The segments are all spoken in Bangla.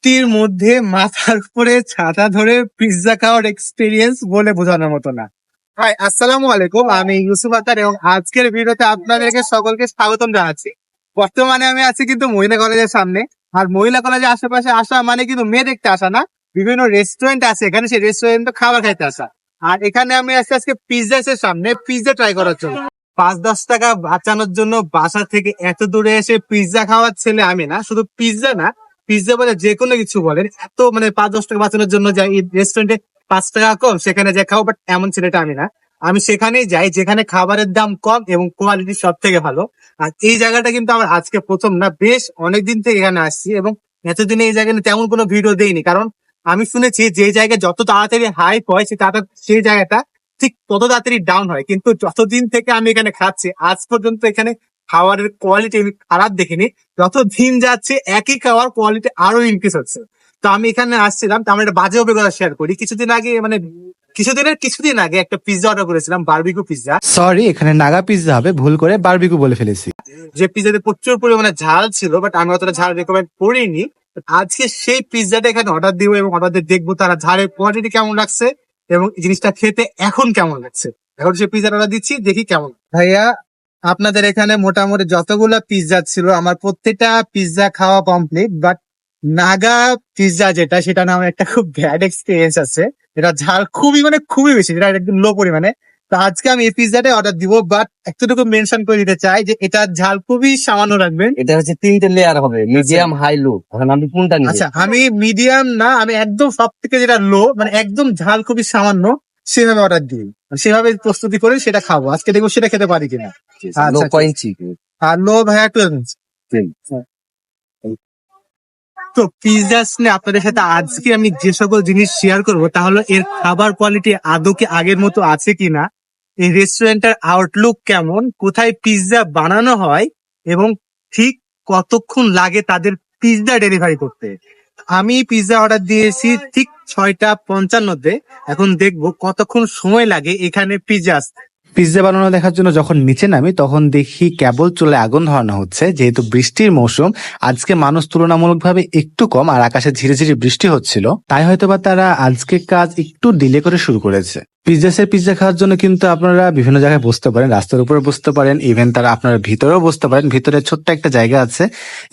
বৃষ্টির মধ্যে মাথার উপরে ছাতা ধরে পিৎজা খাওয়ার এক্সপিরিয়েন্স বলে বোঝানোর মতো না। হাই, আসসালামু আলাইকুম। আমি ইউসুফ আতার এবং আজকের ভিডিওতে আপনাদেরকে সকলকে স্বাগতম জানাচ্ছি। বর্তমানে আমি আছি কিন্তু মহিলা কলেজের সামনে। আর মহিলা কলেজের আশেপাশে আসা মানে কিন্তু মেয়ে দেখতে আসা না, বিভিন্ন রেস্টুরেন্ট আছে এখানে, সেই রেস্টুরেন্টে খাবার খাইতে আসা। আর এখানে আমি আসছি আজকে পিৎজাসের সামনে পিৎজা ট্রাই করার জন্য। 5-10 টাকা বাঁচানোর জন্য বাসা থেকে এত দূরে এসে পিৎজা খাওয়ার ছেলে আমি না। শুধু পিৎজা না, পিৎজা বলে যে কোনো কিছু বলেন, এত মানে 5-10 টাকা বাঁচানোর জন্য যাই রেস্টুরেন্টে 5 টাকা কম সেখানে যাই খাও, বাট এমন ছেলেটা আমি না। আমি সেখানেই যাই যেখানে খাবারের দাম কম এবং কোয়ালিটি সব থেকে ভালো। আর এই জায়গাটা কিন্তু আমার আজকে প্রথম না, বেশ অনেকদিন থেকে এখানে আসছি এবং এতদিনে এই জায়গায় তেমন কোনো ভিডিও দেইনি, কারণ আমি শুনেছি যে জায়গায় যত তাড়াতাড়ি হাইপ হয় সেই জায়গাটা ঠিক তত তাড়াতাড়ি ডাউন হয়। কিন্তু যতদিন থেকে আমি এখানে খাচ্ছি আজ পর্যন্ত এখানে খাবারের কোয়ালিটি আমি খারাপ দেখিনি। যত দিন যাচ্ছে একই খাওয়ার কোয়ালিটি আরো ইনক্রিজ হচ্ছে। তো আমি এখানে আসছিলাম, তো আমার একটা বাজে অভিজ্ঞতা শেয়ার করি। কিছুদিন আগে একটা পিৎজা অর্ডার করেছিলাম, বারবিকিউ পিৎজা। সরি, এখানে নাগা পিৎজা হবে, ভুল করে বারবিকিউ বলে ফেলেছি। যে পিৎজাতে প্রচুর পরিমাণে ঝাল ছিল, বাট আমি অতটা ঝাল রেকমেন্ড করিনি। আজকে সেই পিৎজাটা এখানে অর্ডার দিব এবং অর্ডার দিয়ে দেখবো তারা ঝালের কোয়ালিটি কেমন লাগছে এবং এই জিনিসটা খেতে এখন কেমন লাগছে। এখন সেই পিৎজাটা অর্ডার দিচ্ছি, দেখি কেমন। ভাইয়া, আপনাদের এখানে মোটামুটি যতগুলো পিৎজা ছিল আমার প্রত্যেকটা পিৎজা খাওয়া কমপ্লিট, বাট নাগা পিৎজা যেটা, সেটা না আমার একটা খুব ব্যাড এক্সপিরিয়েন্স আছে। এটা ঝাল খুবই বেশি, এটা একদম লো পরিমাণে। তো আজকে আমি এই পিৎজাটাই অর্ডার দিব, বাট একটুকু মেনশন করে দিতে চাই যে এটা ঝাল খুবই সামান্য রাখবেন। এটা হচ্ছে 3টে লেয়ার হবে, মিডিয়াম, হাই, লো। এখন আমি কোনটা নিব? আচ্ছা, আমি মিডিয়াম না, আমি একদম সব থেকে যেটা লো, মানে একদম ঝাল খুবই সামান্য, সেভাবে অর্ডার দিই, সেভাবে প্রস্তুতি করে সেটা খাবো। আজকে দেখবো সেটা খেতে পারি কিনা। লো আচ্ছা, কয়েন্সি। আর লো ভাইয়া 12 ইঞ্চ। তো পিৎজা নিয়ে আপনাদের সাথে আজকে আমি যে সকল জিনিস শেয়ার করব, তাহলে এর খাবার কোয়ালিটি আদৌ কি আগের মতো আছে কিনা, এই রেস্টুরেন্টের আউটলুক কেমন, কোথায় পিৎজা বানানো হয় এবং ঠিক কতক্ষণ লাগে তাদের পিৎজা ডেলিভারি করতে। আমি পিৎজা অর্ডার দিয়েছি ঠিক 6:55-তে। এখন দেখবো কতক্ষণ সময় লাগে এখানে পিৎজা আসতে। পিৎজা বানানো দেখার জন্য যখন নিচে নামি তখন দেখি কেবল চুলায় আগুন ধরানো হচ্ছে। যেহেতু বৃষ্টির মৌসুম, আজকে মানুষ তুলনামূলকভাবে একটু কম আর আকাশে ঝিরিঝিরি বৃষ্টি হচ্ছিল, তাই হয়তোবা তারা আজকে কাজ একটু ডিলে করে শুরু করেছে। পিৎজা খাওয়ার জন্য কিন্তু আপনারা বিভিন্ন জায়গায় বসতে পারেন, রাস্তার উপরে বসতে পারেন, ইভেন তারা আপনারা ভিতরেও বসতে পারেন। ভিতরে ছোট্ট একটা জায়গা আছে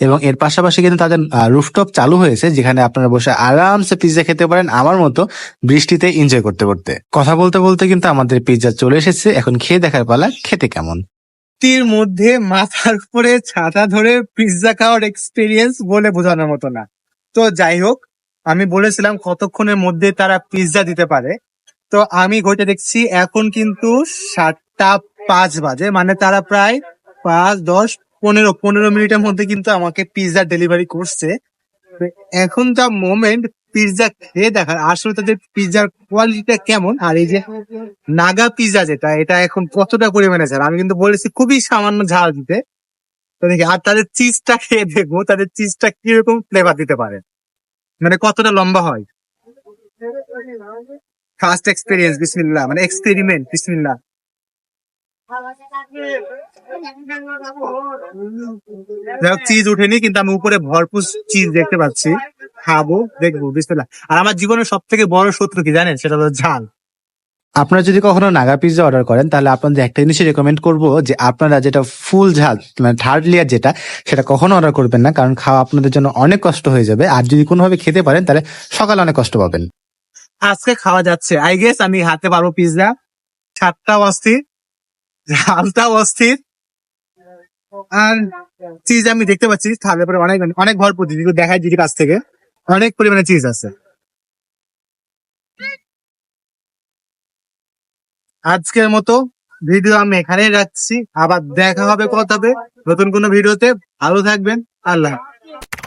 এবং এর পাশাপাশি কিন্তু তাদের রুফটপ চালু হয়েছে, যেখানে আপনারা বসে আরামসে পিৎজা খেতে পারেন আমার মতো বৃষ্টিতে এনজয় করতে করতে। কথা বলতে বলতে কিন্তু আমাদের পিৎজা চলে এসেছে, এখন খেয়ে দেখার পালা খেতে কেমন। বৃষ্টির মধ্যে মাথার উপরে ছাতা ধরে পিৎজা খাওয়ার এক্সপিরিয়েন্স বলে বোঝানোর মতো না। তো যাই হোক, আমি বলেছিলাম কতক্ষণের মধ্যে তারা পিৎজা দিতে পারে। তো আমি ঘটে দেখছি এখন কিন্তু 7:05 বাজে, মানে তারা প্রায় 5, 10, 15 মিনিটের মধ্যে কিন্তু আমাকে পিৎজা ডেলিভারি করছে। তো এখন যা মোমেন্ট পিৎজা খেয়ে দেখার, আসলে তাদের পিৎজার কোয়ালিটিটা কেমন। আর এই যে নাগা পিৎজা যেটা, এটা এখন কতটা পরিমাণে ঝাল, আমি কিন্তু বলেছি খুবই সামান্য ঝাল দিতে। তো দেখি, আর তাদের চিজটা খেয়ে দেখবো তাদের চিজটা কিরকম ফ্লেভার দিতে পারে, মানে কতটা লম্বা হয়। ফার্স্ট এক্সপিরিয়েন্স, বিসমিল্লাহ, মানে এক্সপেরিমেন্ট, বিসমিল্লাহ। চিজ উঠেনি কিন্তু আমি উপরে ভরপুর চিজ দেখতে পাচ্ছি। খাবো, দেখবো, বিসমিল্লাহ। আর আমার জীবনের সব থেকে বড় শত্রু কি জানেন, সেটা হলো ঝাল। আপনারা যদি কখনো নাগা পিৎজা অর্ডার করেন তাহলে আপনাদের একটা জিনিসই রেকমেন্ড করবো, যে আপনারা যেটা ফুল ঝাল মানে থার্ড লেয়ার যেটা, সেটা কখনো অর্ডার করবেন না, কারণ খাওয়া আপনাদের জন্য অনেক কষ্ট হয়ে যাবে। আর যদি কোনোভাবে খেতে পারেন তাহলে সকালে অনেক কষ্ট পাবেন। আজকে খাওয়া যাচ্ছে, আই গেস আমি হাতে পারবো পিৎজা। স্বাদটাও অস্থির, ঝালটাও অস্থির, আর চিজ আমি দেখতে পাচ্ছি থালের পরে অনেক অনেক ভরপুর। দেখায় দিদি কাছ থেকে অনেক পরিমাণে চিজ আছে। আজকের মতো ভিডিও আমি এখানেই রাখছি, আবার দেখা হবে নতুন কোনো ভিডিওতে। ভালো থাকবেন, আল্লাহ হাফেজ।